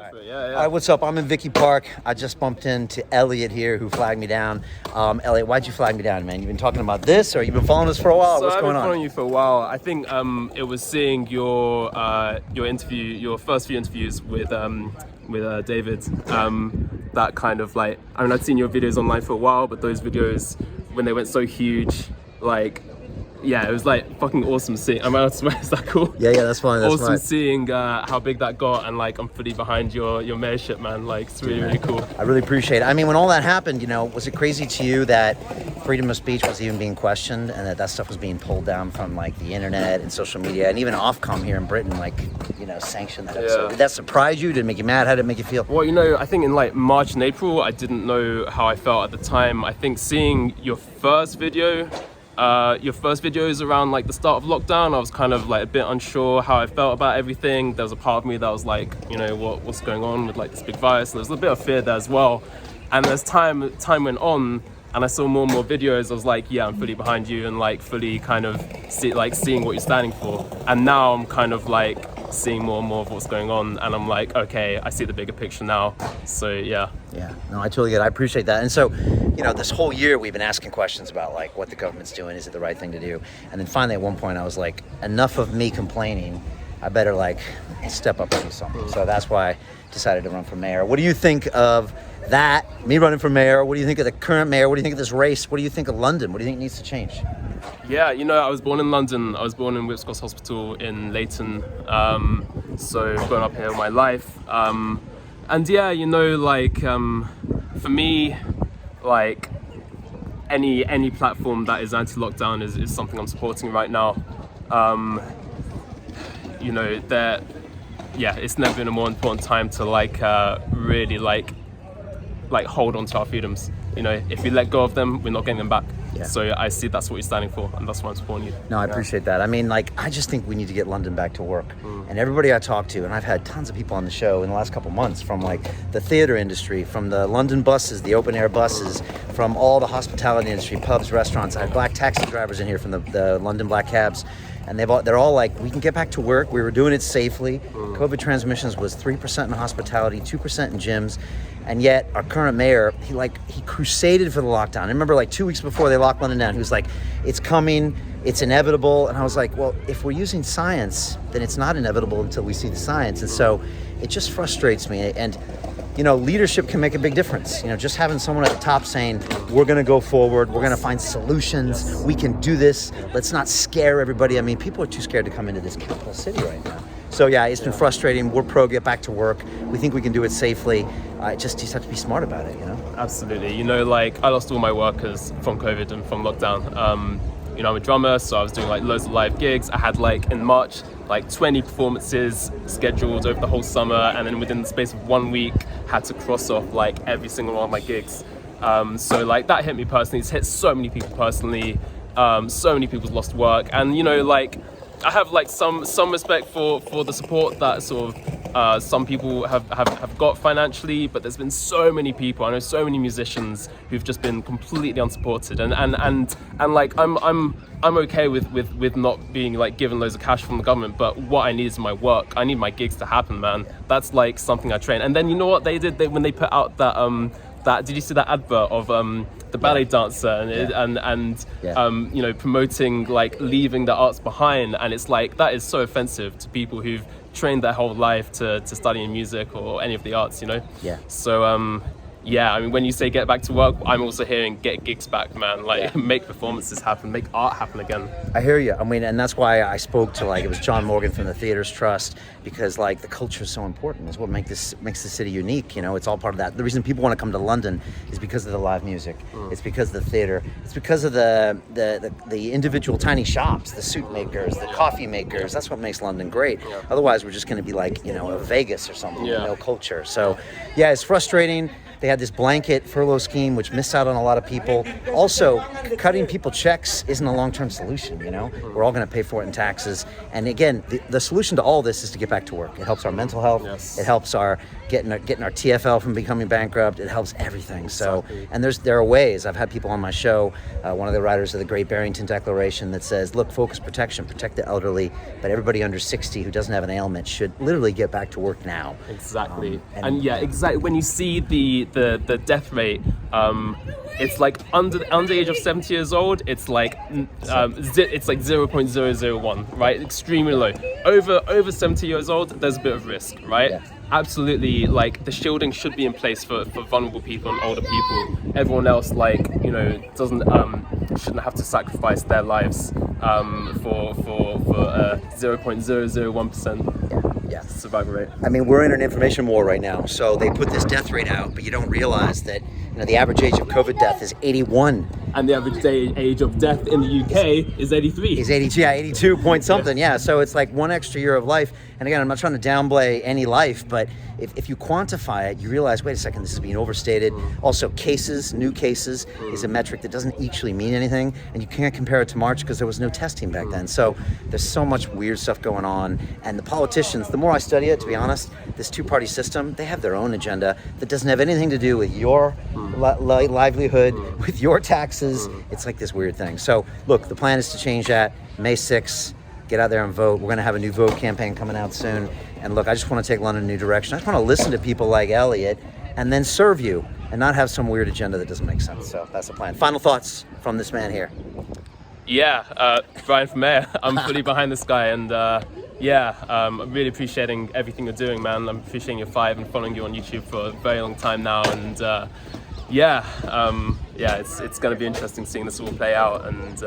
All right, what's up? I'm in Vicky Park. I just bumped into Elliot here, who flagged me down. Elliot, why'd you flag me down, man? You've been talking about this, or you've been following us for a while? So What's I've going been on? following you for a while. I think it was seeing your interview, your first few interviews with David. That kind of like, I mean, I'd seen your videos online for a while, but those videos when they went so huge, like. Yeah, it was like fucking awesome seeing. Am I allowed to swear? Is that cool? Yeah, that's fine. That's awesome fine. seeing how big that got, and like I'm fully behind your mayorship, man. Like it's really cool. I really appreciate it. I mean, when all that happened, was it crazy to you that freedom of speech was even being questioned, and that stuff was being pulled down from like the internet and social media, and even Ofcom here in Britain, sanctioned that episode? Did that surprise you? Did it make you mad? How did it make you feel? Well, I think in like March and April, I didn't know how I felt at the time. I think seeing your first videos around like the start of lockdown, I was kind of like a bit unsure how I felt about everything. There was a part of me that was like, what's going on with like this big virus? There was a bit of fear there as well. And as time went on, and I saw more and more videos, I was like, yeah, I'm fully behind you, and like fully kind of seeing what you're standing for. And now I'm kind of like seeing more and more of what's going on, and I'm like, okay, I see the bigger picture now. So yeah, no, I totally get it. I appreciate that. And so this whole year we've been asking questions about like what the government's doing, is it the right thing to do? And then finally at one point I was like, enough of me complaining, I better like step up and do something. So that's why I decided to run for mayor. What do you think of that, me running for mayor? What do you think of the current mayor? What do you think of this race? What do you think of London? What do you think needs to change? Yeah, I was born in London. I was born in Whipscotts Hospital in Leighton. So grown up here all my life. And yeah, for me, like any platform that is anti-lockdown is something I'm supporting right now. It's never been a more important time to really hold on to our freedoms. If we let go of them, we're not getting them back. Yeah. So I see that's what you're standing for, and that's why I'm supporting you. No, I appreciate that. I mean, I just think we need to get London back to work. And everybody I talk to, and I've had tons of people on the show in the last couple months, from the theater industry, from the London buses, the open air buses, from all the hospitality industry, pubs, restaurants. I had black taxi drivers in here from the London black cabs. And they're all like, we can get back to work. We were doing it safely. COVID transmissions was 3% in hospitality, 2% in gyms. And yet our current mayor, he crusaded for the lockdown. I remember 2 weeks before they locked London down, he was like, it's coming, it's inevitable. And I was like, well, if we're using science, then it's not inevitable until we see the science. And so it just frustrates me. And leadership can make a big difference. Just having someone at the top saying, we're going to go forward, we're going to find solutions, we can do this, let's not scare everybody. I mean, people are too scared to come into this capital city right now. So yeah, it's been frustrating. We're pro get back to work. We think we can do it safely. You just have to be smart about it, Absolutely. I lost all my workers from COVID and from lockdown. I'm a drummer, so I was doing loads of live gigs. I had in March 20 performances scheduled over the whole summer, and then within the space of 1 week had to cross off every single one of my gigs. So that hit me personally. It's hit so many people personally. So many people's lost work, and I have some respect for the support that sort of some people have got financially, but there's been so many people. I know so many musicians who've just been completely unsupported, and I'm okay with not being given loads of cash from the government, but what I need is my work. I need my gigs to happen, man. That's something I train. And then you know what they did? When they put out that did you see that advert of the ballet dancer and promoting leaving the arts behind, and it's that is so offensive to people who've trained their whole life to study in music or any of the arts, So I mean, when you say get back to work, I'm also hearing get gigs back, man. Make performances happen, make art happen again. I hear you. I mean, and that's why I spoke to it was John Morgan from the Theaters Trust, because the culture is so important. It's what makes the city unique. It's all part of that. The reason people want to come to London is because of the live music. It's because of the theater. It's because of the individual tiny shops, the suit makers, the coffee makers. That's what makes London great. Yeah. Otherwise, we're just going to be a Vegas or something. No culture. So, yeah, it's frustrating. They had this blanket furlough scheme, which missed out on a lot of people. Also, cutting people checks isn't a long-term solution, you know? We're all going to pay for it in taxes. And again, the solution to all this is to get back to work. It helps our mental health. Yes. It helps our getting our TFL from becoming bankrupt. It helps everything. So, Exactly. and there are ways. I've had people on my show, one of the writers of the Great Barrington Declaration that says, look, focus protection, protect the elderly, but everybody under 60 who doesn't have an ailment should literally get back to work now. Exactly. And yeah, exactly. When you see the death rate, it's like under the age of 70 years old, it's like it's like 0.001, right? Extremely low. Over 70 years old, there's a bit of risk, right? Yeah. Absolutely, like the shielding should be in place for vulnerable people and older people. Everyone else, like, you know, doesn't shouldn't have to sacrifice their lives for 0.001% Yeah. survival rate. I mean, we're in an information war right now. So they put this death rate out, but you don't realize that, you know, the average age of COVID death is 81. And the average age of death in the UK is 83. He's 82, yeah, 82 point something, yeah. So it's like one extra year of life. And again, I'm not trying to downplay any life, but if you quantify it, you realize, wait a second, this is being overstated. Also, new cases is a metric that doesn't actually mean anything, and you can't compare it to March because there was no testing back then. So there's so much weird stuff going on. And the politicians, the more I study it, to be honest, this two-party system, they have their own agenda that doesn't have anything to do with your livelihood, with your taxes. It's like this weird thing. So look, the plan is to change that May 6th. Get out there and vote. We're going to have a new vote campaign coming out soon. And look, I just want to take London in a new direction. I just want to listen to people like Elliot and then serve you and not have some weird agenda that doesn't make sense. So that's the plan. Final thoughts from this man here. Yeah, Brian from Mayor. I'm fully behind this guy, and I'm really appreciating everything you're doing, man. I'm appreciating your fight and following you on YouTube for a very long time now, and it's going to be interesting seeing this all play out, and it's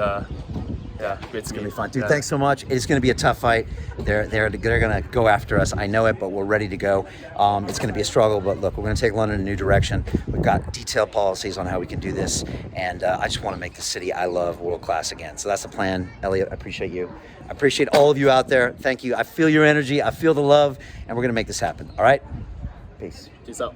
It's gonna be fun, dude. Thanks so much. It's gonna be a tough fight. They're gonna go after us. I know it, but we're ready to go. It's gonna be a struggle, but look, we're gonna take London in a new direction. We've got detailed policies on how we can do this, and I just want to make the city I love world class again. So that's the plan, Elliot. I appreciate you. I appreciate all of you out there. Thank you. I feel your energy. I feel the love, and we're gonna make this happen. All right. Peace. Peace out.